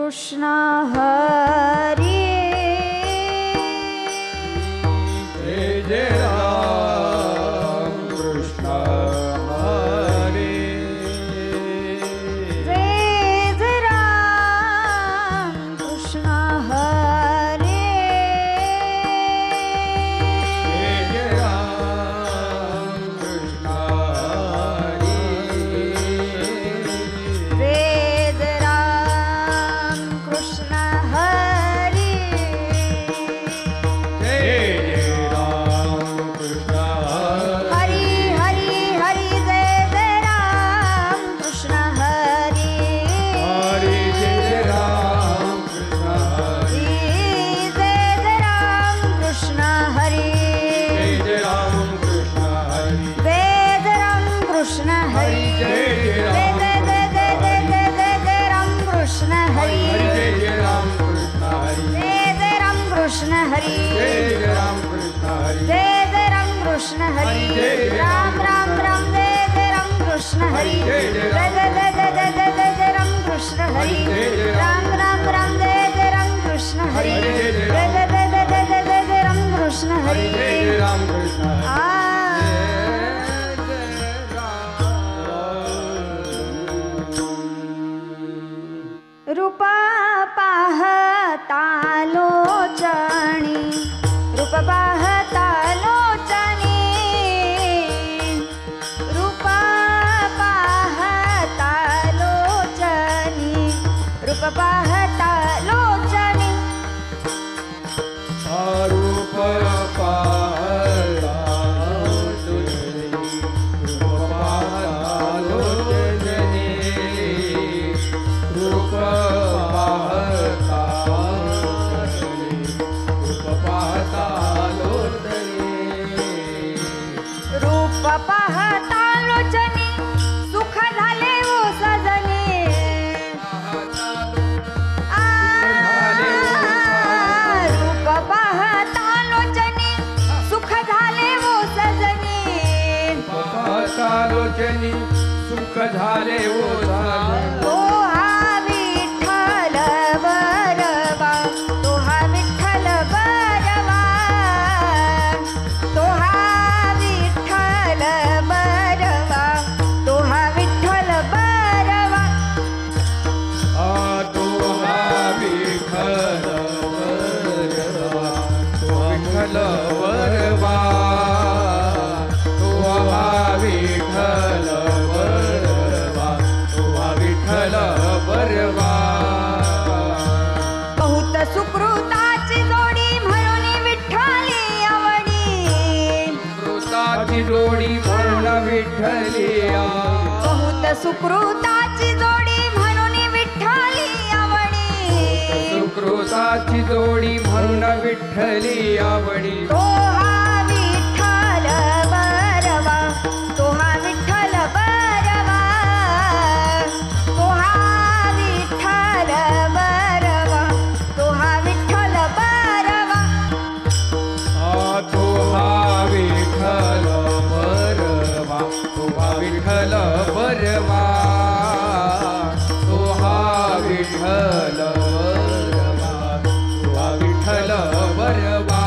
कृष्ण हरी जय जय राम कृष्ण हरी जय जय राम कृष्ण हरी जय जय राम कृष्ण हरी जय जय राम कृष्ण हरी जय जय राम कृष्ण हरी हरी हरी जय जय राम कृष्ण हरी हरी जय जय राम कृष्ण हरी जय जय राम कृष्ण हरी जय जय राम कृष्ण हरी जय जय राम कृष्ण हरी जय जय जय जय जय जय जय जय जय जय राम कृष्ण हरी हरी जय जय राम कृष्ण हरी जय जय राम कृष्ण हरी जय जय राम कृष्ण हरी जय जय राम कृष्ण हरी राम राम राम जय जय राम कृष्ण हरी जय जय जय जय जय जय जय राम कृष्ण हरी राम राम राम जय जय राम कृष्ण हरी जय जय जय जय जय जय राम कृष्ण हरी जय जय राम कृष्ण हरी आ रूप पाहता लोचणी रूप पाहता लोचणी रूप पाहता लोचणी रूप पाहता लोचणी रूप पाहता लोचनी रूप पाहता लोचनी रूप पाहता लोचनी रूप पाहता लोचनी रूप पाहता लोचनी सुख झाले ओ सजनी रूप पाहता लोचनी सुख झाले ओ सजनी पाहता लोचनी सुख झाले ओ तो हा विठ्ठल बरवा तो हा विठ्ठल बरवा तो हा विठ्ठल बरवा तो हा विठ्ठल बरवा तो हा विठ्ठल वरवा तो विठ्ठल वरवा तो हा विठ्ठल वरवा तो हा विठ्ठल वरवा बहुत सुकृताची जोडी म्हणून विठ्ठली आवडी कृताची जोडी म्हणून विठ्ठली बहुत सुकृताची जोडी म्हणून विठ्ठली आवडी सुकृताची जोडी म्हणून विठ्ठली आवडी तो हा विठ्ठल बरवा तो हा विठ्ठल बरवा तो हा विठ्ठल बरवा तो हा विठ्ठल बरवा तो हा विठ्ठल बरवा तो हा विठ्ठल बरवा तो हा विठ्ठल बरवा तो हा विठ्ठल बरवा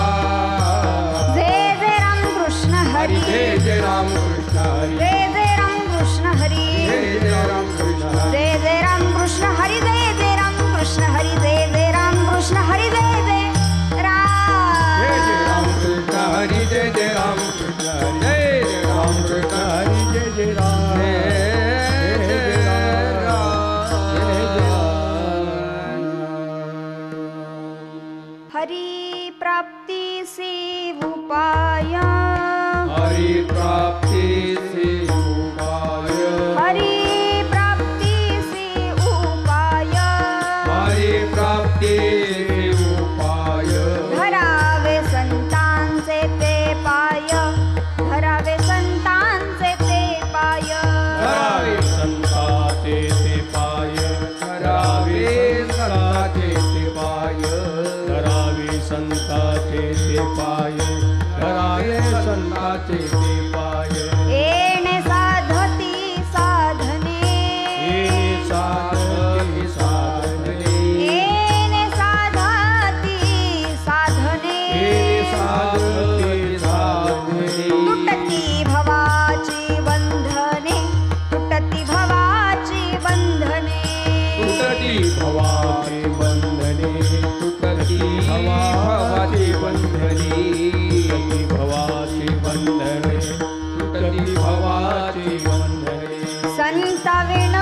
संता विना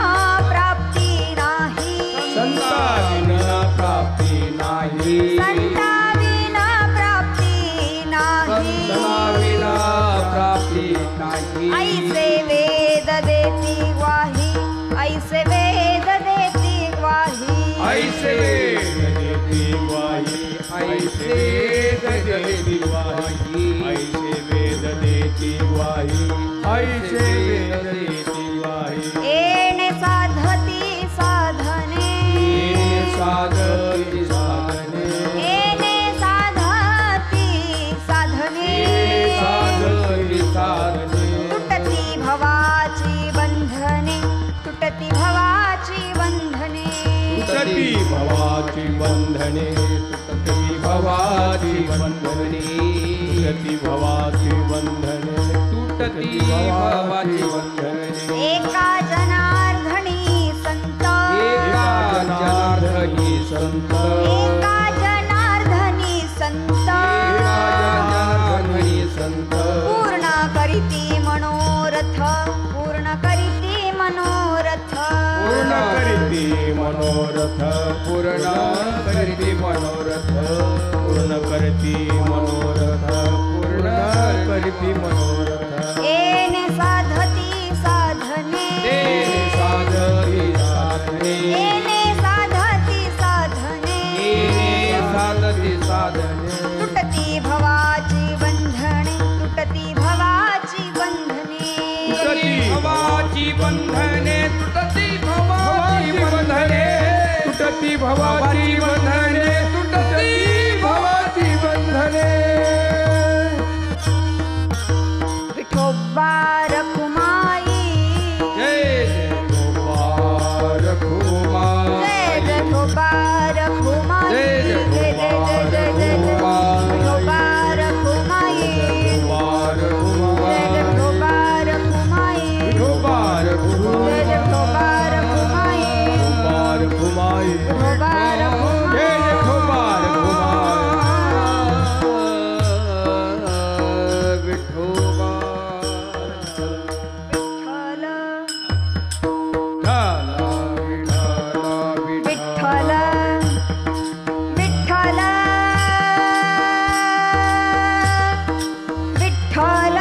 प्राप्ती नाही संता विना प्राप्ती नाही संता विना प्राप्ती नाही संता विना प्राप्ती नाही ऐसे वेद देती ग्वाही ऐसे वेद देती ग्वाही ऐसे वेद देती ग्वाही ऐसे वेद देती ग्वाही ऐसे वेद देती ग्वाही ऐसे वेद देती ग्वाही येणे साधती साधने येणे साधती साधने येणे साधती साधने साधती साधने तुटती भवाची बंधने तुटती भवाची बंधने तुटती भवाची बंधने तुटती भवाची बंधने तुटती भवाची बंधने तुटती भवाची बंधने एका जनार्दनी संत एका जनार्दनी संत एका जनार्दनी संत एका जनार्दनी संत पूर्ण करीती मनोरथ पूर्ण करीती मनोरथ पूर्ण करीती मनोरथ पूर्ण करीती मनोरथ पूर्ण करती मनोरथ पूर्ण करती मनोरथ येणे साधती साधने येणे साधती साधने येणे साधती साधने येणे साधती साधने तुटती भवाची बंधने तुटती भवाची बंधने तुटती भवाची बंधने तुटती भवाची बंधने तुटती भवाची बंधने तुटती भवाची बंधने विठोबा रखुमाई जय जय गोपाळ रघुमाई जय जय विठोबा रखुमाई जय जय जय जय जय जय जय विठोबा रखुमाई जय जय विठोबा रखुमाई विठोबा जय जय विठोबा रखुमाई रघुमाई विठोबा रखुमाई जय जय विठोबा रघुमाई विठोबा विठ्ठल विठ्ठल विठ्ठल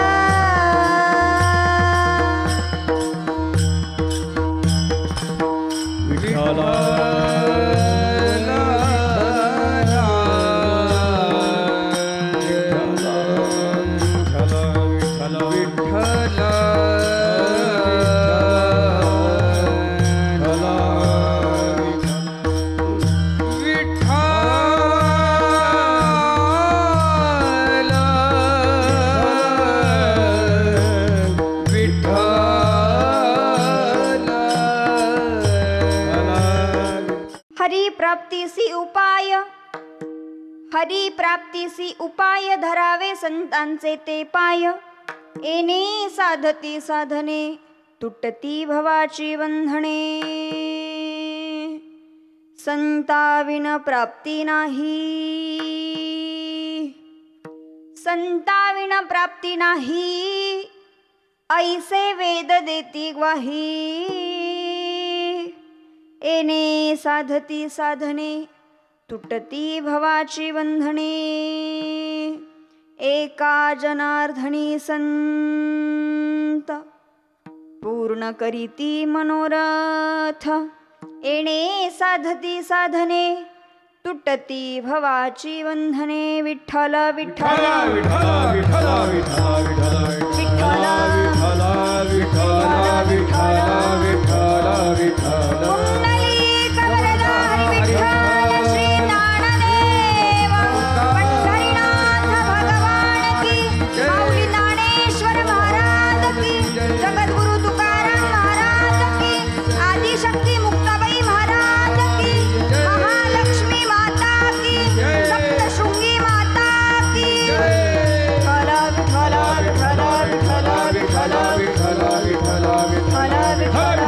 विठ्ठल हरि प्राप्तीसी उपाय हरि प्राप्तीसी उपाय धरावे संतांचे ते पाय येणे साधती साधने तुटती भवाची बंधने संताविन प्राप्ती नाही संताविन प्राप्ती नाही ऐसे वेद देती ग्वाही येणे साधती साधने तुटती भवाची बंधने एका जनार्दनी संत पूर्ण करीती मनोरथ येणे साधती साधने तुटती भवाची बंधने विठ्ठल विठ्ठल विठ्ठल विठ्ठल विठ्ठल विठ्ठल विठ्ठल विठ्ठल विठ्ठल विठ्ठल कुंडलीक वरदारी विठ्ठल श्री ज्ञानदेव पंढरीनाथ भगवान की माऊली ज्ञानेश्वर महाराज की जगद्गुरु तुकाराम महाराज की आदिशक्ती मुक्ताबाई महाराज की महालक्ष्मी माता की सप्तशृंगी माता की विठ्ठल विठ्ठल विठ्ठल विठ्ठल विठ्ठल विठ्ठल विठ्ठल विठ्ठल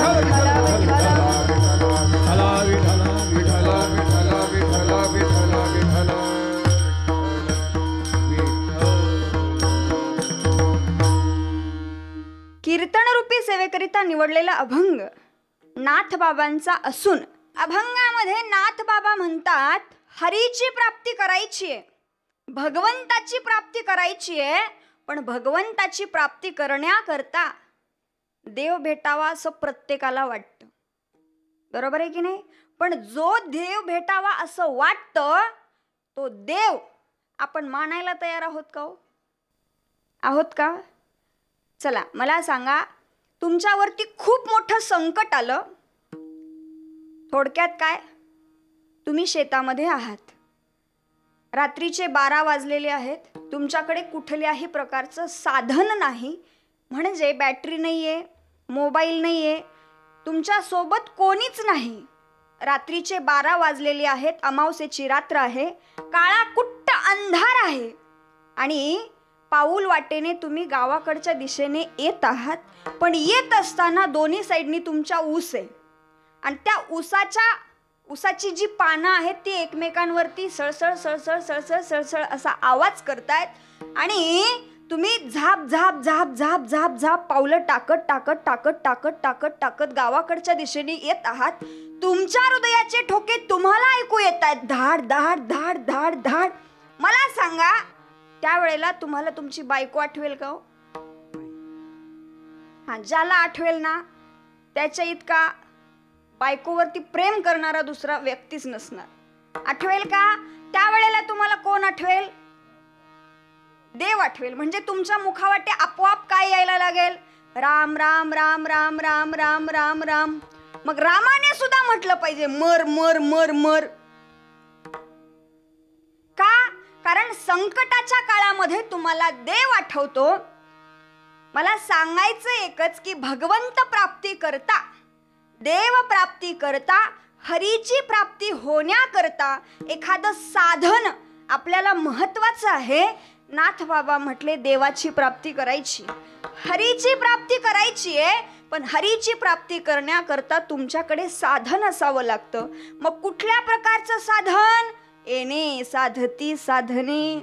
निवडलेला अभंग नाथबाबांचा असून अभंगामध्ये नाथबाबा म्हणतात, हरीची प्राप्ती करायची आहे, भगवंताची प्राप्ती करायची आहे, पण भगवंताची प्राप्ती करण्याकरता देव भेटावा असं प्रत्येकाला वाटतं. बरोबर आहे की नाही? पण जो देव भेटावा असं वाटतं तो देव आपण मानायला तयार आहोत का हो? आहोत का? चला मला सांगा, तुमच्यावरती खूप मोठं संकट आलं. थोडक्यात काय, तुम्ही शेतामध्ये आहात, रात्रीचे 12 वाजलेले आहेत, तुमच्याकडे कुठल्याही प्रकारचं साधन नाही, म्हणजे बॅटरी नाही आहे, मोबाईल नाही आहे, तुमच्यासोबत कोणीच नाही. रात्रीचे 12 वाजलेले आहेत, अमावस्येची रात्र आहे, काळा कुट्ट अंधार आहे आणि पाऊल वाटेने तुम्ही गावाकडच्या दिशेने येत आहात. पण येत असताना दोन्ही साईडनी तुमच्या ऊस आहे आणि त्या ऊसाची जी पानं आहेत ती एकमेकांवरती सळसळ सळसळ सळसळ सळसळ असा आवाज करतायत आणि तुम्ही झाप झाप झाप झाप झाप झाप पावलं टाकत टाकत टाकत टाकत टाकत टाकत गावाकडच्या दिशेने येत आहात. तुमच्या हृदयाचे ठोके तुम्हाला ऐकू येत आहेत, धाड धाड धाड धाड धाड. मला सांगा, त्यावेळेला तुम्हाला तुमची बायको आठवेल का हो? हा, ज्याला आठवेल ना त्याच्या इतका बायकोवरती प्रेम करणारा दुसरा व्यक्तीच नसणार. आठवेल का? त्यावेळेला तुम्हाला कोण आठवेल? देव आठवेल. म्हणजे तुमच्या मुखावाटे आपोआप काय यायला लागेल? राम राम राम राम राम राम राम राम. मग रामाने सुद्धा म्हटलं पाहिजे मर मर मर मर. का? कारण संकटाच्या काळामध्ये तुम्हाला देव आठवतो. मला सांगायचं एकच की भगवंत प्राप्ती करता, देव प्राप्ती करता, हरीची प्राप्ती होण्याकरता एखादं साधन आपल्याला महत्वाचं आहे. नाथबाबा म्हटले देवाची प्राप्ती करायची, हरीची प्राप्ती करायची आहे, पण हरीची प्राप्ती करण्याकरता तुमच्याकडे साधन असावं लागतं. मग कुठल्या प्रकारचं साधन? येणे साधती साधने.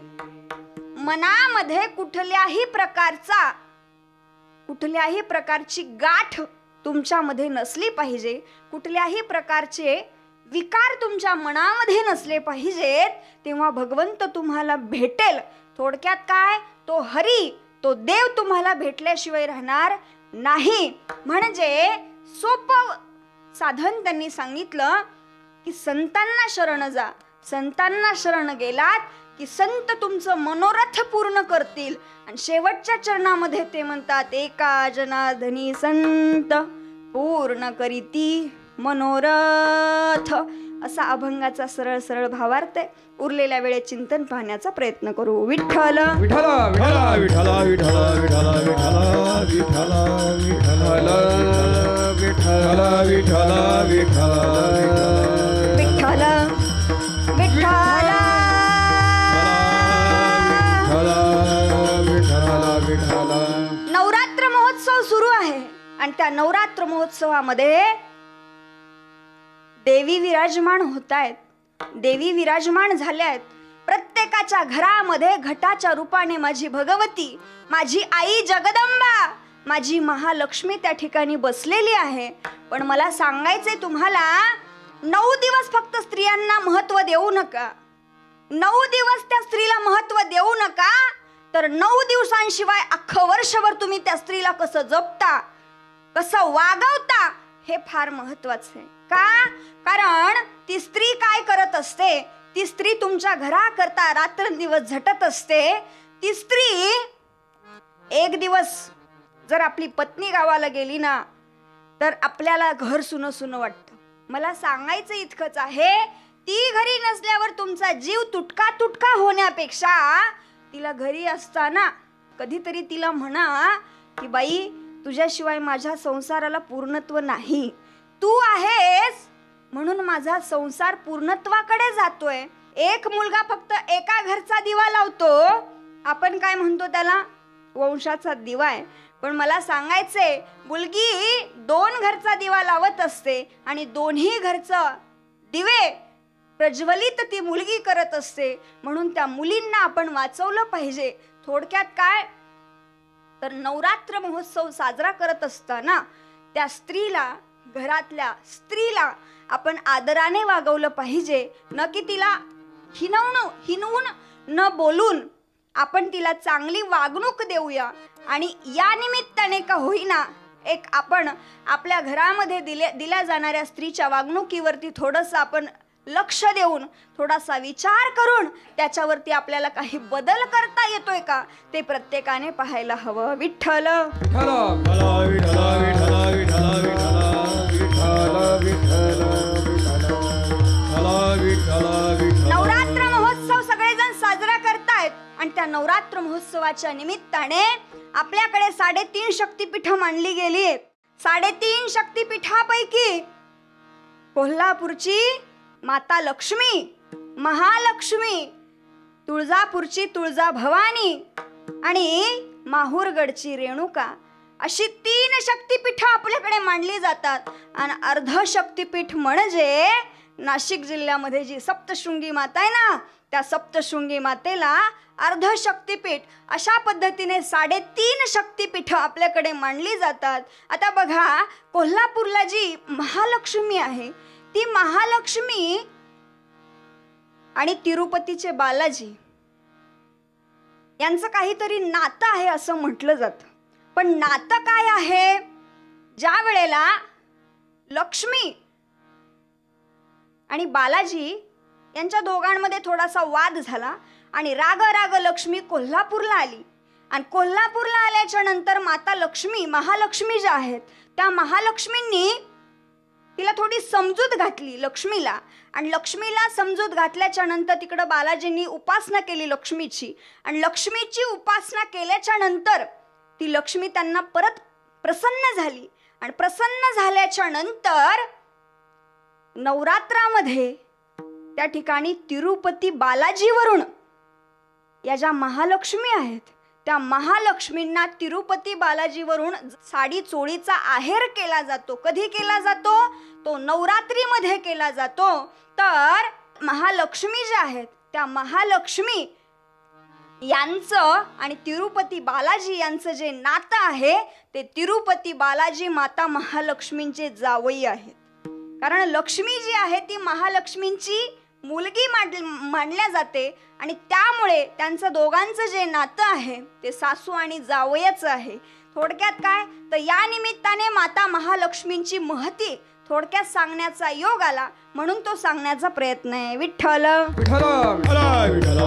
मनामध्ये कुठल्याही प्रकारची गाठ तुमच्यामध्ये नसली पाहिजे, कुठल्याही प्रकारचे विकार तुमच्या मनामध्ये नसले पाहिजेत, तेव्हा भगवंत तुम्हाला भेटेल. थोडक्यात काय, तो हरी, तो देव तुम्हाला भेटल्याशिवाय राहणार नाही. म्हणजे सोपं साधन त्यांनी सांगितलं की संतांना शरण जा. संतांना शरण गेलात की संत तुमचं मनोरथ पूर्ण करतील. आणि शेवटच्या चरणामध्ये ते म्हणतात, एका जनार्दनी संत पूर्ण करीती मनोरथ. असा अभंगाचा सरळ सरळ भावार्थ आहे. उरलेल्या वेळेत चिंतन पाहण्याचा प्रयत्न करू. विठ्ठल विठ्ठल विठ्ठल विठ्ठल विठ्ठल विठ्ठल विठ्ठल विठ्ठल विठ्ठल विठ्ठल विठ्ठल विठ्ठल. नवरात्र महोत्सव सुरू आहे आणि त्या नवरात्र महोत्सवामध्ये देवी विराजमान होत आहेत, देवी विराजमान झाल्या आहेत. प्रत्येकाच्या घरामध्ये घटाच्या रूपाने माझी भगवती, माझी आई जगदंबा, माझी महालक्ष्मी त्या ठिकाणी बसलेली आहे. पण मला सांगायचंय तुम्हाला, 9 दिवस फक्त स्त्रियांना महत्व देऊ नका. 9 दिवस त्या स्त्रीला महत्व देऊ नका, तर 9 दिवसांशिवाय अख्खं वर्षभर तुम्ही त्या स्त्रीला कसं जपता, कसं वागवता, हे फार महत्वाचं आहे. का? कारण ती स्त्री काय करत असते? ती स्त्री तुमच्या घराकरता रात्रंदिवस झटत असते. ती स्त्री एक दिवस जर आपली पत्नी गावाला गेली ना, तर आपल्याला घर सुनं सुनं वाटतं. मला सांगायचं इतकंच आहे, ती घरी नसल्यावर तुमचा जीव तुटका तुटका होण्यापेक्षा तिला घरी असताना कधीतरी तिला म्हणा की बाई, तुझ्याशिवाय माझ्या संसाराला पूर्णत्व नाही, तू आहेस म्हणून माझा संसार पूर्णत्वाकडे जातोय. एक मुलगा फक्त एका घरचा दिवा लावतो, आपण काय म्हणतो त्याला? वंशाचा दिवा आहे. पण मला सांगायचंय, मुलगी 2 घरचा दिवा लावत असते आणि दोन्ही घरचं दिवे प्रज्वलित ती मुलगी करत असते. म्हणून त्या मुलींना आपण वाचवलं पाहिजे. थोडक्यात काय, तर नवरात्र महोत्सव साजरा करत असताना त्या स्त्रीला, घरातल्या स्त्रीला आपण आदराने वागवलं पाहिजे, न की तिला हिनवून न बोलून आपण तिला चांगली वागणूक देऊया. आणि या निमित्ताने का होईना एक आपण आपल्या घरामध्ये दिल्या जाणाऱ्या स्त्रीच्या वागणुकीवरती थोडंसं आपण लक्ष देऊन, थोडासा विचार करून त्याच्यावरती आपल्याला काही बदल करता येतोय का ते प्रत्येकाने पाहायला हवं. विठ्ठल नवरात्र महोत्सव सगळेजण साजरा करतायत आणि त्या नवरात्र महोत्सवाच्या निमित्ताने आपल्याकडे 3.5 शक्तिपीठं मानली गेली आहेत. 3.5 शक्तिपीठापैकी कोल्हापूरची माता लक्ष्मी, महालक्ष्मी, तुळजापूरची तुळजा भवानी आणि माहूरगडची रेणुका अशी 3 शक्तिपीठं आपल्याकडे मानली जातात. आणि अर्ध शक्तिपीठ म्हणजे नाशिक जिल्ह्यामध्ये जी सप्तशृंगी माता आहे ना, त्या सप्तशृंगी मातेला अर्ध शक्तिपीठ अशा पद्धतीने 3.5 शक्तिपीठं आपल्याकडे मानली जातात. आता बघा, कोल्हापूरला जी महालक्ष्मी आहे ती महालक्ष्मी आणि तिरुपतीचे बालाजी यांचं काहीतरी नातं आहे असं म्हटलं जातं. पण नातं काय आहे? ज्या वेळेला लक्ष्मी आणि बालाजी यांच्या दोघांमध्ये थोडासा वाद झाला आणि राग लक्ष्मी कोल्हापूरला आली. आणि कोल्हापूरला आल्याच्या नंतर माता लक्ष्मी, महालक्ष्मी ज्या आहेत त्या महालक्ष्मींनी तिला थोडी समजूत घातली लक्ष्मीला. आणि लक्ष्मीला समजूत घातल्याच्या नंतर तिकडं बालाजींनी उपासना केली लक्ष्मीची. आणि लक्ष्मीची उपासना केल्याच्या नंतर ती लक्ष्मी त्यांना परत प्रसन्न झाली. आणि प्रसन्न झाल्याच्या नंतर नवरात्रामध्ये त्या ठिकाणी तिरुपती बालाजीवरून या ज्या महालक्ष्मी आहेत त्या महालक्ष्मींना तिरुपती बालाजीवरून साडी चोळीचा आहेर केला जातो. कधी केला जातो? तो नवरात्रीमध्ये केला जातो. तर महालक्ष्मी ज्या आहेत त्या महालक्ष्मी यांचं आणि तिरुपती बालाजी यांचं जे नातं आहे ते तिरुपती बालाजी माता महालक्ष्मींचे जावई आहेत. कारण लक्ष्मी जी आहे ती महालक्ष्मींची मुलगी मानल्या जाते आणि त्यामुळे त्यांचं दोघांचं जे नातं आहे ते सासू आणि जावयाचं आहे. थोडक्यात काय तर या निमित्ताने माता महालक्ष्मींची महती थोडक्यात सांगण्याचा योग आला, म्हणून तो सांगण्याचा प्रयत्न आहे. विठ्ठल विठ्ठल विठ्ठल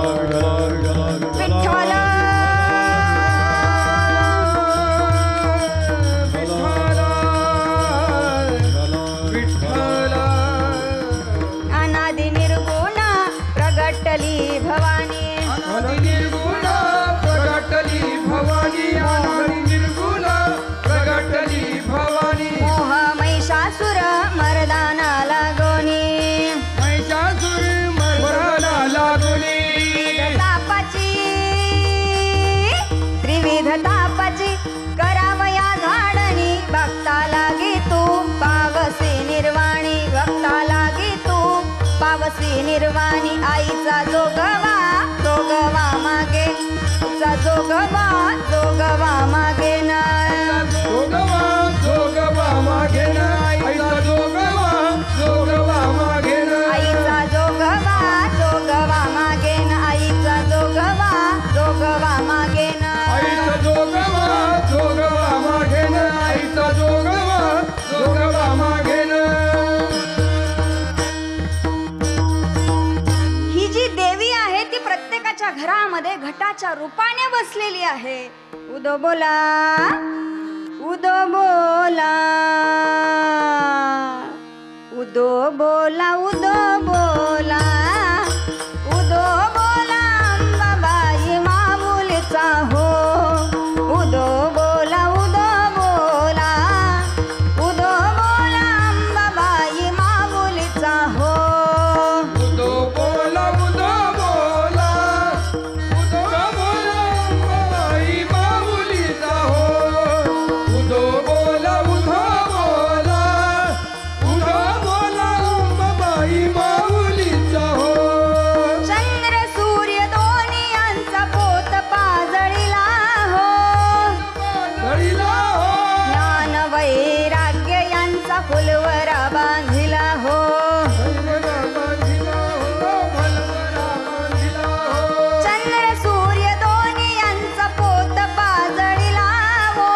विठ्ठल अनादि निर्गुण प्रगटली भवानी, अनादि निर्गुण प्रगटली भवानी, अनादि निर्गुण प्रगटली भवानी. मोह महिषासुर मर्दाना लागोनी, महिषासुर मर्दाना लागोनी. त्रिविध तापाची करावया झाडणी, भक्ता लागी तू पावसी निर्वाणी, भक्ता लागी तू पावसी निर्वाणी. आईचा जोगवा मागे, तुझा जोगवा मागे ना, जोगवा मागे ना, आईचा जोगवा मागे ना, आईचा जोगवा मागे ना, आईचा जोगवा मागे ना, आईचा जोगवा मागे ना, आईचा जोगवा मागे ना. ही जी देवी आहे ती प्रत्येकाच्या घरामध्ये घटाच्या रूपाने बसलेली आहे. उदो बोला उदो बोला उदो बोला उदो बोला उदो बोला अंबाबाई माऊलीचा हो. उदो बोला उदो बोला उदो बोला अंबाबाई माऊलीचा हो. उदो बोला उदो बोला उदो बोला अंबाबाई माऊलीचा हो. उदो बोला अंबाबाई बांधिला हो चंद्र सूर्य दोन्ही यांचा पोत पाजळिला हो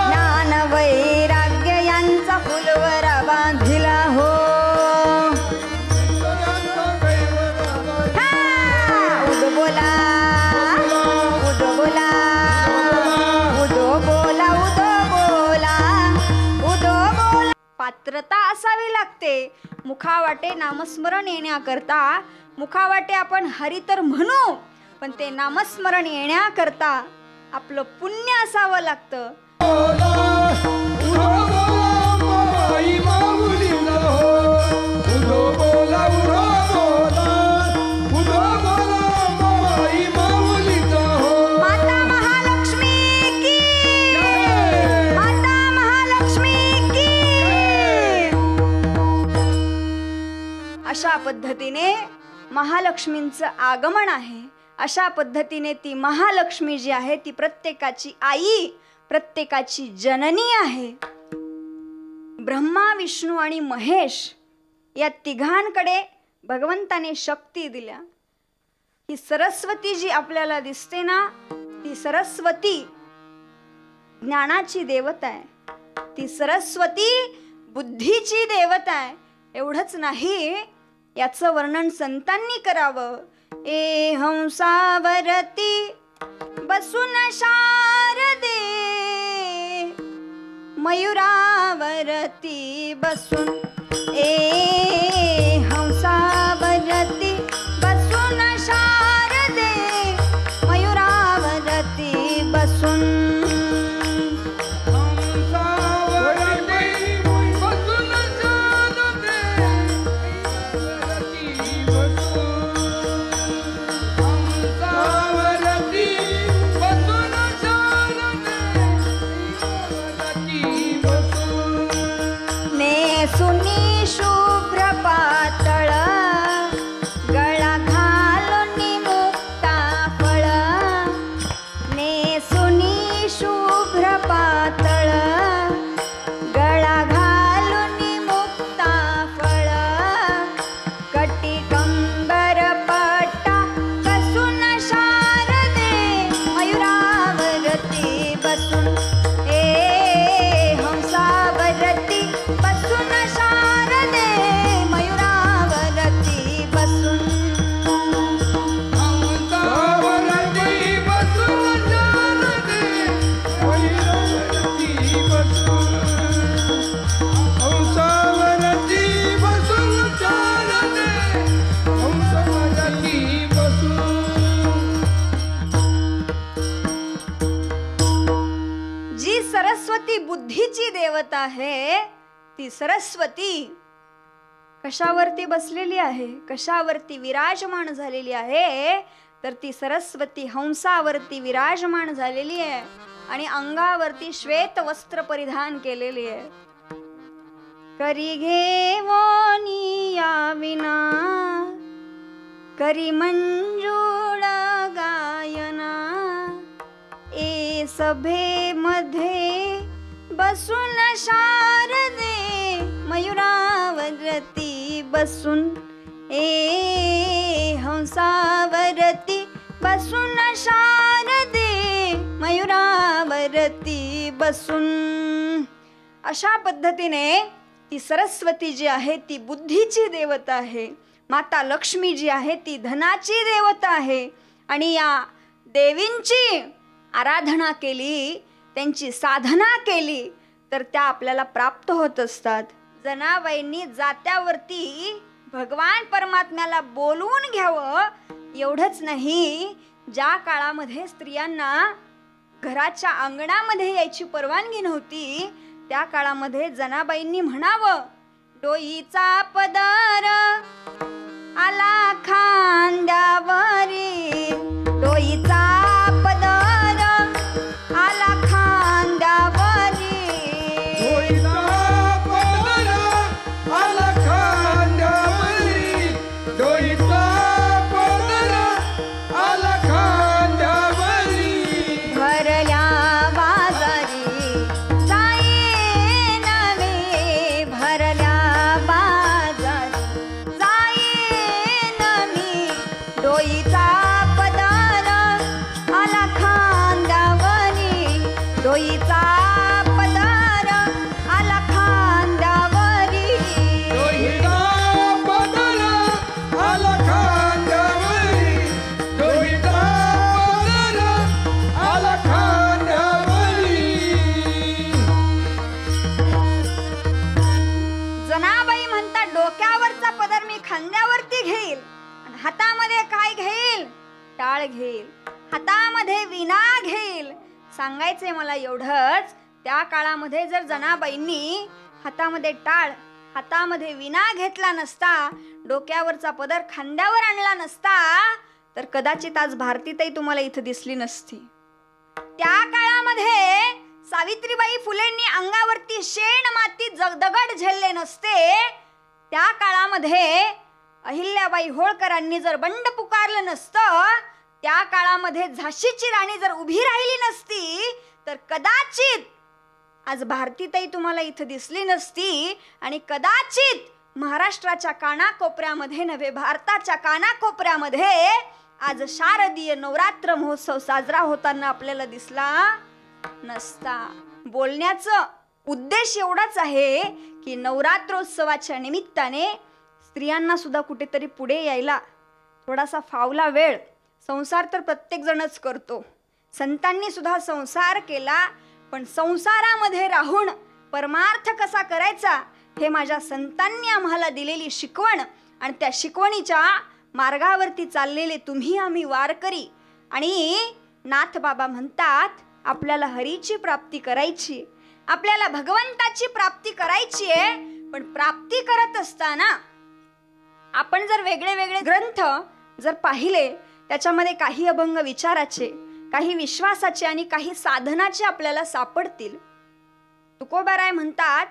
ज्ञान वैराग्य यांचा फुलवरा बांधिला हो उदो बोला उदो बोला उदो बोला उदो बोला उदो बोला. पात्रता असावी लागते मुखावाटे नामस्मरण येण्याकरता. मुखावाटे आपण हरी तर म्हणू पण ते नामस्मरण येण्याकरता आपलं पुण्य असावं लागतं. माता महालक्ष्मी की माता महालक्ष्मी की. अशा पद्धतीने महालक्ष्मींचं आगमन आहे. अशा पद्धतीने ती महालक्ष्मी जी आहे ती प्रत्येकाची आई प्रत्येकाची जननी आहे. ब्रह्मा विष्णू आणि महेश या तिघांकडे भगवंताने शक्ती दिल्या. ही सरस्वती जी आपल्याला दिसते ना ती सरस्वती ज्ञानाची देवता आहे. ती सरस्वती बुद्धीची देवता आहे. एवढंच नाही याचं वर्णन संतांनी करावं. ए हंसावरती बसून शारदे मयुरावरती बसून ए हंसावरती बसून शारदे मयुरावरती बसून सुनी शुभ्र पातळ गळा घालून मुक्ता फळ नेसुनी शुभ्र पातळ गळा घालून मुक्ता फळ कटी कंबर पट्टा कसून शारदे मयुरावरती बसून ए हंसावरती बसून शारदे मयुरावरती बसून हंसावरती बसून शारदे मयुरावरती बसून हंसावरती बसून शारदे हंसावरती बसून. जी सरस्वती बुद्धीची देवता आहे ती सरस्वती कशावरती बसलेली आहे कशावरती विराजमान झालेली आहे तर ती सरस्वती हंसावरती विराजमान झालेली आहे आणि अंगावरती श्वेत वस्त्र परिधान केलेली आहे. करी घेवोनी या विना करी मंजुळ गायना ए सभेमध्ये बसून शारदे मयुरावरती बसून ए हंसावरती बसून शारदे मयुरावरती बसून. अशा पद्धतीने ती सरस्वती जी आहे ती बुद्धीची देवता आहे. माता लक्ष्मी जी आहे ती धनाची देवता आहे. आणि या देवींची आराधना केली त्यांची साधना केली तर त्या आपल्याला प्राप्त होत असतात. जनाबाईंनी जात्यावरती भगवान परमात्म्याला बोलवून घ्यावं एवढंच नाही ज्या काळामध्ये स्त्रियांना घराच्या अंगणामध्ये यायची परवानगी नव्हती त्या काळामध्ये जनाबाईंनी म्हणावं डोईचा पदर आला खांद्यावरी डोईचा पदर आला खांद्यावरी भरल्या बाजारी जाई नवे खांद्यावरती घेईल आणि हातामध्ये काय घेईल? टाळ घेईल, हातामध्ये विणा घेईल. सांगायचंय मला एवढंच, त्या काळामध्ये जर जनाबाईंनी हातामध्ये टाळ, हातामध्ये विणा घेतला नसता, डोक्यावरचा पदर खांद्यावर आणला नसता, तर कदाचित आज भारतीताई तुम्हाला इथं दिसली नसती. त्या काळामध्ये सावित्रीबाई फुलेंनी अंगावरती शेण माती दगड झेलले नसते. त्या काळामध्ये अहिल्याबाई होळकरांनी जर बंड पुकारलं नसतं, त्या काळामध्ये झाशीची राणी जर उभी राहिली नसती, तर कदाचित आज भारतीताई तुम्हाला इथं दिसली नसती. आणि कदाचित महाराष्ट्राच्या कानाकोपऱ्यामध्ये नव्हे, भारताच्या कानाकोपऱ्यामध्ये आज शारदीय नवरात्र महोत्सव साजरा होताना आपल्याला दिसला नसता. बोलण्याचं उद्देश एवढाच आहे की नवरात्रोत्सवाच्या निमित्ताने स्त्रियांना सुद्धा कुठेतरी पुढे यायला थोडासा फावला वेळ. संसार तर प्रत्येक जणच करतो, संतांनी सुद्धा संसार केला, पण संसारामध्ये राहून परमार्थ कसा करायचा हे माझ्या संतांनी आम्हाला दिलेली शिकवण. आणि त्या शिकवणीच्या मार्गावरती चाललेले तुम्ही आम्ही वारकरी. आणि नाथ बाबा म्हणतात, आपल्याला हरीची प्राप्ती करायची, आपल्याला भगवंताची प्राप्ती करायची आहे. पण प्राप्ती करत असताना आपण जर वेगळे वेगळे ग्रंथ जर पाहिले, त्याच्यामध्ये काही अभंग विचाराचे, काही विश्वासाचे आणि काही साधनाचे आपल्याला सापडतील. तुकोबाराय म्हणतात,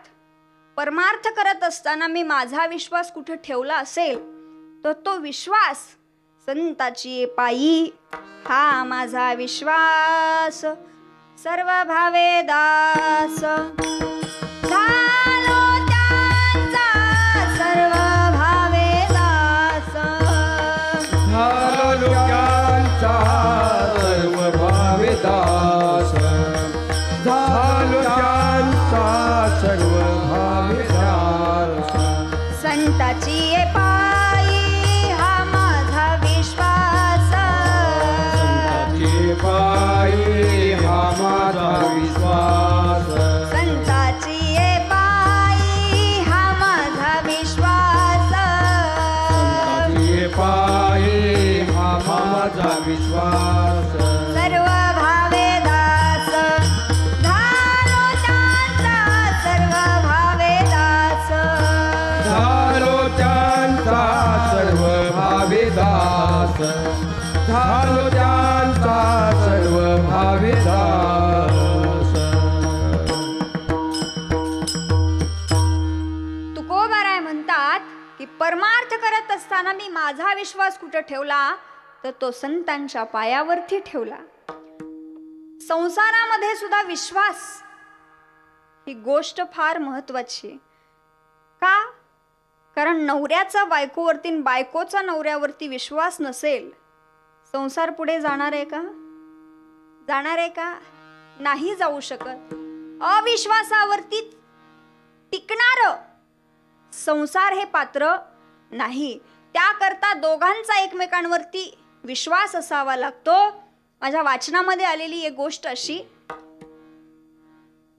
परमार्थ करत असताना मी माझा विश्वास कुठे ठेवला असेल, तर तो विश्वास संताची पायी हा माझा विश्वास. सर्व भावे दास झालो त्यांचा, सर्व भावे दास झालो त्यांचा, सर्व भावे दास झालो त्यांचा, सर्व भावे दास. संताची पायी हा माझा विश्वास, संताची पायी हा माझा विश्वास, संताची पायी हा माझा विश्वास, संताची पायी हा माझा विश्वास. सर्व भावे दास झालो त्यांचा, सर्व भावे दास झालो त्यांचा, सर्व भावे दास झालो त्यांचा, सर्व भावे दास. तुकोबाराय म्हणतात की परमार्थ करत असताना मी माझा विश्वास कुठे ठेवला, तर तो संतांच्या पायावरती ठेवला. संसारामध्ये सुद्धा विश्वास ही गोष्ट फार महत्वाची. का? कारण नवऱ्याचा बायकोवरती, बायकोचा नवऱ्यावरती विश्वास नसेल, संसार पुढे जाणार आहे का? जाणार आहे का? नाही जाऊ शकत. अविश्वासावरती टिकणार संसार हे पात्र नाही. त्याकरता दोघांचा एकमेकांवरती विश्वास असावा लागतो. माझ्या वाचनामध्ये आलेली एक गोष्ट अशी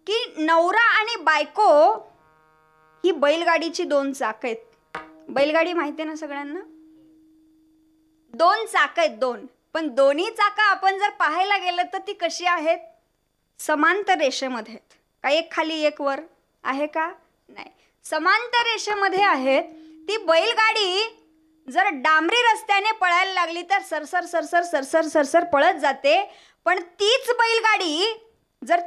की नवरा आणि बायको ही बैलगाडीची दोन चाक आहेत. बैलगाडी माहिती आहे ना सगळ्यांना? दोन चाक आहेत, दोन. पण दोन्ही चाका आपण जर पाहायला गेलं तर ती कशी आहेत? समांतर रेषेमध्ये आहेत. का एक खाली एक वर आहे का? नाही, समांतर रेषेमध्ये आहेत. ती बैलगाडी जर डांबरी रस्त्याने पळायला लागली तर सरसर सरसर सरसर सरसर पळत जाते. पण तीच बैलगाडी जर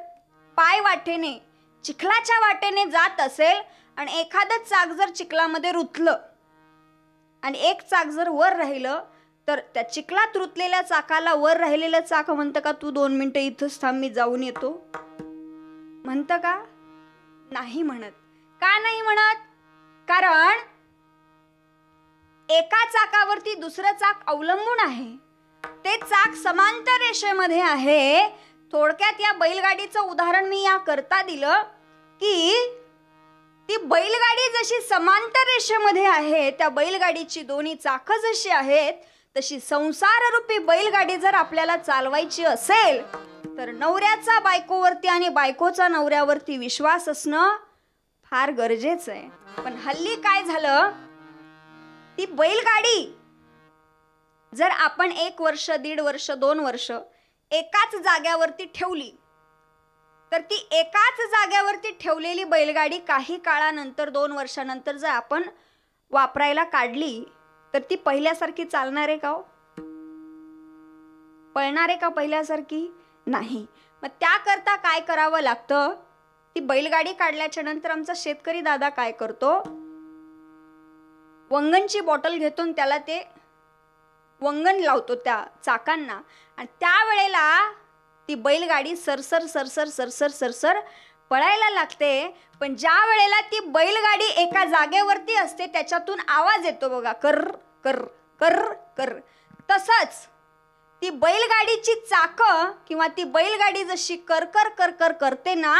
पाय वाटेने, चिखलाच्या वाटेने जात असेल आणि एखादं चाक जर चिखलामध्ये रुतलं आणि एक चाक जर वर राहिलं, तर त्या चिखलात रुतलेल्या चाकाला वर राहिलेलं चाक म्हणतं का तू 2 मिनिटं इथंच थांब, मी जाऊन येतो? म्हणतं का? नाही म्हणत. का नाही म्हणत? कारण एका चाकावरती दुसरं चाक अवलंबून आहे. ते चाक समांतर रेषेमध्ये आहे. थोडक्यात या बैलगाडीचं उदाहरण मी या करता दिलं की ती बैलगाडी जशी समांतर रेषेमध्ये आहे, त्या बैलगाडीची दोन्ही चाकं जशी आहेत, तशी संसाररूपी बैलगाडी जर आपल्याला चालवायची असेल तर नवऱ्याचा बायकोवरती आणि बायकोचा नवऱ्यावरती विश्वास असणं फार गरजेचं आहे. पण हल्ली काय झालं, ती बैलगाडी जर आपण 1 वर्ष 1.5 वर्ष 2 वर्ष एकाच जाग्यावरती ठेवली तर ती एकाच जाग्यावरती ठेवलेली बैलगाडी काही काळानंतर 2 वर्षानंतर जर आपण वापरायला काढली तर ती पहिल्यासारखी चालणार आहे का हो? पळणार आहे का पहिल्यासारखी? नाही. मग त्याकरता काय करावं लागतं? ती बैलगाडी काढल्याच्या नंतर आमचा शेतकरी दादा काय करतो, वंगणची बॉटल घेतो त्याला ते वंगण लावतो त्या चाकांना आणि त्यावेळेला ती बैलगाडी सरसर सरसर सरसर सरसर पळायला लागते. पण ज्या वेळेला ती बैलगाडी एका जागेवरती असते त्याच्यातून आवाज येतो बघा, कर कर कर कर. तसंच ती बैलगाडीची चाकं किंवा ती बैलगाडी जशी कर कर कर कर करते ना,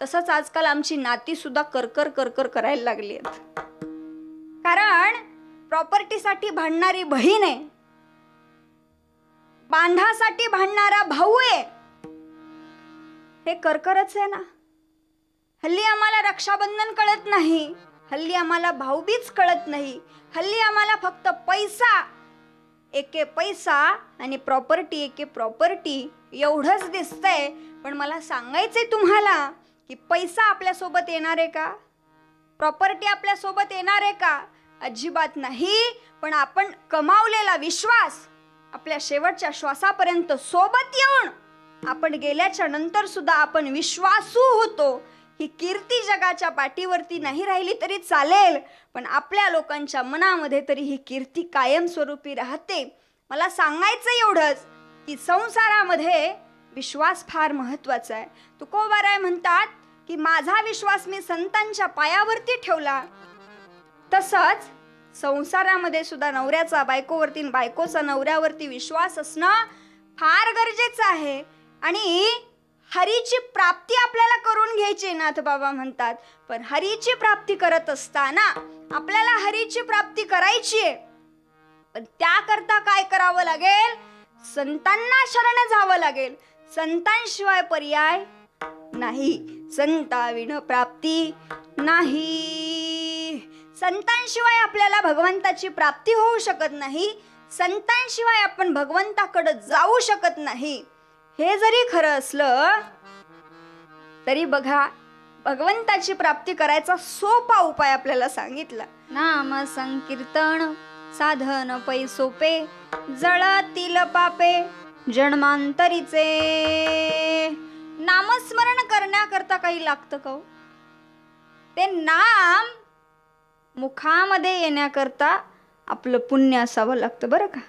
तसंच आजकाल आमची नाती सुद्धा कर कर कर कर करायला लागली आहेत. कारण प्रॉपर्टीसाठी भांडणारी बहीण आहे, बांधासाठी भांडणारा भाऊ आहे. हे करकरच आहे ना. हल्ली आम्हाला रक्षाबंधन कळत नाही, हल्ली आम्हाला भाऊबीज कळत नाही, हल्ली आम्हाला फक्त पैसा, एके पैसा आणि प्रॉपर्टी एके प्रॉपर्टी एवढंच दिसतंय. पण मला सांगायचंय तुम्हाला की पैसा आपल्यासोबत येणार आहे का? प्रॉपर्टी आपल्यासोबत येणार आहे का? अजिबात नाही. पण आपण कमावलेला विश्वास आपल्या शेवटच्या श्वासापर्यंत सोबत येऊन आपण गेल्याच्या नंतर सुद्धा आपण विश्वासू होतो. ही कीर्ती जगाच्या पाठीवरती नाही राहिली तरी चालेल, पण आपल्या लोकांच्या मनामध्ये तरी ही कीर्ती कायमस्वरूपी राहते. मला सांगायचं एवढंच की संसारामध्ये विश्वास फार महत्वाचा आहे. तुकोबाराय म्हणतात की माझा विश्वास मी संतांच्या पायावरती ठेवला. तसंच संसारामध्ये सुद्धा नवऱ्याचा बायकोवरती, बायकोचा नवऱ्यावरती विश्वास असणं फार गरजेचं आहे. आणि हरीची प्राप्ती आपल्याला करून घ्यायची, नाथ बाबा म्हणतात. पण हरीची प्राप्ती करत असताना आपल्याला हरीची प्राप्ती करायची आहे. पण त्याकरता काय करावं लागेल? संतांना शरण जावं लागेल. संतांशिवाय पर्याय नाही, संताविण प्राप्ती नाही. संतांशिवाय आपल्याला भगवंताची प्राप्ती होऊ शकत नाही, संतांशिवाय आपण भगवंताकडे जाऊ शकत नाही. हे जरी खरं असलं तरी बघा, भगवंताची प्राप्ती करायचा सोपा उपाय आपल्याला सांगितला. नाम संकीर्तन साधन पै सोपे, जळतील पापे जन्मांतरीचे. नामस्मरण करण्याकरता काही लागतं का? ते नाम मुखामध्ये येण्याकरता आपलं पुण्य असावं लागतं बरं का.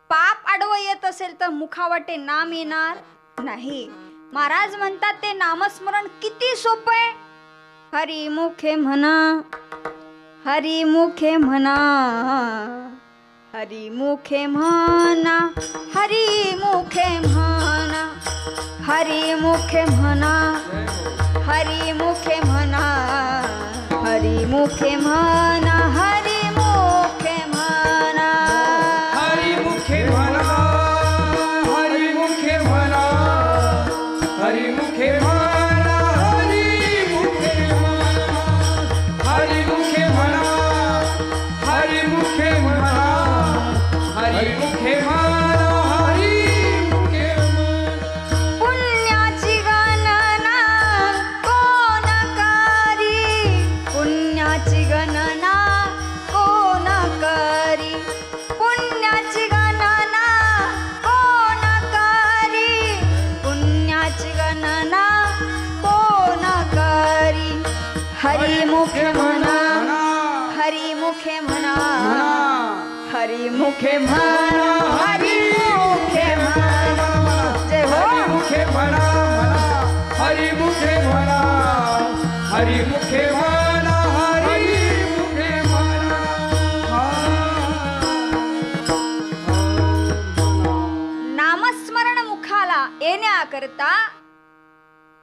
पाप आडवं येत असेल तर मुखावाटे नाम येणार नाही. महाराज म्हणतात ते नामस्मरण किती सोपं आहे. हरी मुखे म्हणा, हरी मुखे म्हणा, हरी मुखे म्हणा, हरी मुखे म्हणा, हरी मुखे म्हणा, हरी मुखे म्हणा, हरी मुखे म्हणा, हरी मुखे म्हणा, हरी मुखे म्हणा, हरी मुखे म्हणा, हरी मुखे म्हणा, हरी मुखे म्हणा, हरी मुखे म्हणा, हरी मुखे म्हणा, हरी मुखे म्हणा. पुण्याची गणना कोण करी, पुण्याची गणना कोण करी, पुण्याची गणना कोण करी, पुण्याची गणना कोण करी. हरी मुखे म्हणा, हरी मुखे म्हणा, हरी मुखे म्हणा, हरी मुखे म्हणा. जय हो. हरी मुखे म्हणा, हरी मुखे म्हणा, हरी मुखे म्हणा, हरी मुखे म्हणा. नामस्मरण मुखाला येण्याकरता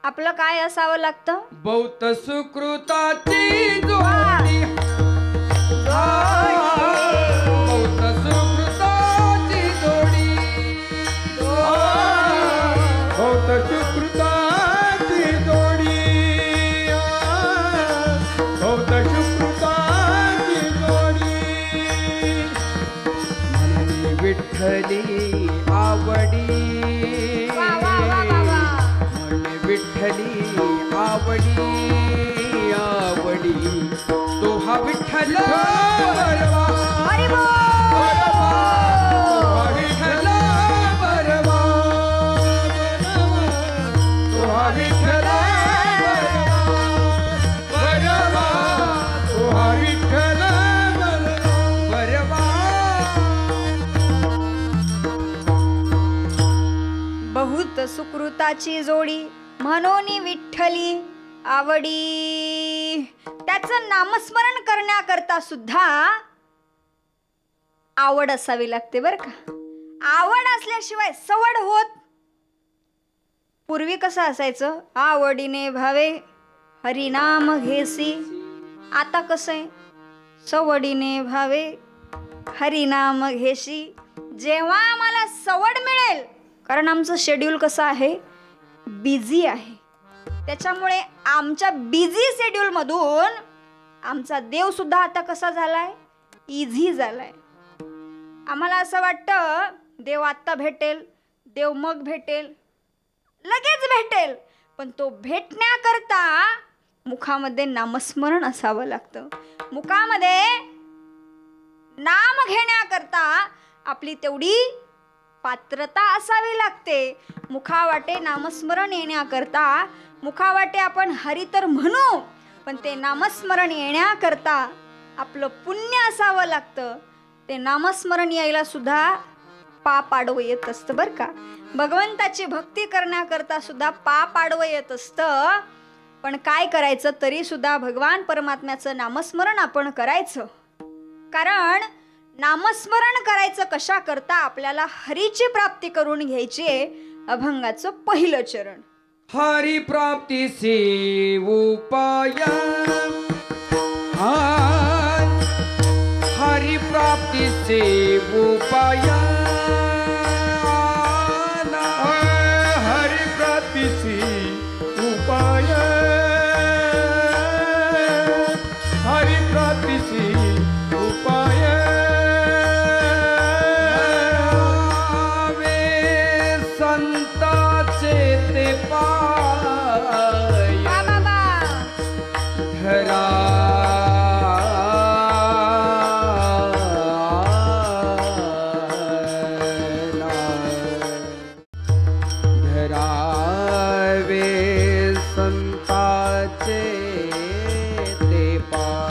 आपलं काय असावं लागतं? बहुत सुकृताची जोडी, बहुत सुकृताची जोडी, बहुत सुकृताची जोडी, बहुत सुकृताची जोडी. विठ्ठली आवडी वा वा वा वा वा. मन विठ्ठली आवडी आवडी तो हा विठ्ठल बरवा हरी बोल. तो हा विठ्ठल बरवा तो हा विठ्ठल बरवा तो हा विठ्ठल बरवा. बहुत सुकृताची जोडी म्हणून विठ्ठली आवडी. त्याचं नामस्मरण करण्याकरता सुद्धा आवड असावी लागते बर का. आवड असल्याशिवाय सवड होत. पूर्वी कसं असायचं, आवडीने भावे हरिनाम घेसी. आता कसं आहे, सवडीने भावे हरिनाम घेशी. जेव्हा आम्हाला सवड मिळेल, कारण आमचं शेड्यूल कसं आहे, बिझी आहे, त्याच्यामुळे आमच्या बिझी शेड्यूलमधून आमचा देव सुद्धा आता कसा झालाय, इझी झालाय. आम्हाला असं वाटतं देव आत्ता भेटेल, देव मग भेटेल, लगेच भेटेल. पण तो भेटण्याकरता मुखामध्ये नामस्मरण असावं लागतं. मुखामध्ये नाम घेण्याकरता आपली तेवढी पात्रता असावी लागते. मुखावाटे नामस्मरण येण्याकरता, मुखावाटे आपण हरी तर म्हणू, पण ते नामस्मरण येण्याकरता आपलं पुण्य असावं लागतं. ते नामस्मरण यायला सुद्धा पाप आडवं येत असतं बरं का. भगवंताची भक्ती करण्याकरता सुद्धा पाप आडवं येत असतं. पण काय करायचं, तरी सुद्धा भगवान परमात्म्याचं नामस्मरण आपण करायचं. कारण नामस्मरण करायचं कशा करता, आपल्याला हरीची प्राप्ती करून घ्यायची आहे. अभंगाचं पहिलं चरण. हरी प्राप्तीचे उपाय हरी प्राप्तीचे उपाय हरी प्राप्तीचे उपाय हरी प्राप्तीचे उपाय संताचे ते पाय धरा धरावे संताचे ते पाय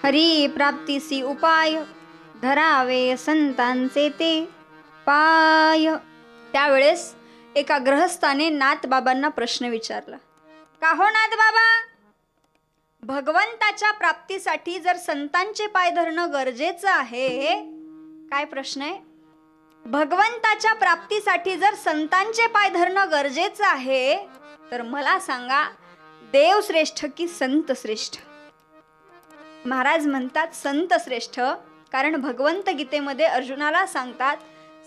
हरी प्राप्तीसी उपाय धरावे संतांचे ते पाय. त्यावेळेस एका ग्रहस्थाने नाथबाबांना प्रश्न विचारला. का हो नाथबाबा, भगवंताच्या प्राप्तीसाठी जर संतांचे पाय धरणं गरजेचं आहे, काय प्रश्न आहे, भगवंताच्या प्राप्तीसाठी जर संतांचे पाय धरणं गरजेचं आहे, तर मला सांगा, देव श्रेष्ठ की संत श्रेष्ठ? महाराज म्हणतात संत श्रेष्ठ, कारण भगवंत गीतेमध्ये अर्जुनाला सांगतात,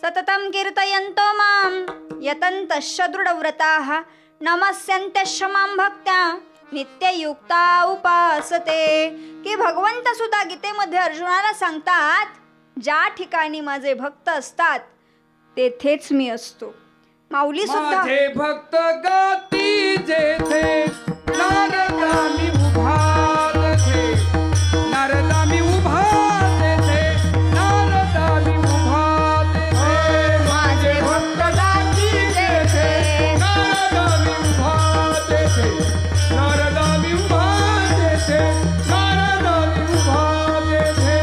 सततम कीर्तयन्तो माम यतन्तश्च दृढव्रताः नमस्यन्त्यश्च मां भक्त्या नित्ययुक्ता उपासते. की भगवंत सुद्धा गीतेमध्ये अर्जुनाला सांगतात ज्या ठिकाणी माझे भक्त असतात तेथेच मी असतो. माऊली सुद्धा माझे भक्त गाती जेथे नारदा मी उभा तेथे, नारदा मी उभा तेथे, नारदा मी उभा तेथे. माझे भक्त गाती जेथे, नारदा मी उभा तेथे, नारदा मी उभा तेथे, नारदा मी उभा तेथे.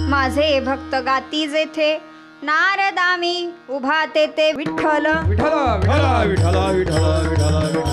माझे भक्त गाती जेथे नारदा मी उभा तेथे. विठ्ठल विठ्ठला विठ्ठला विठ्ठला विठ्ठला विठ्ठला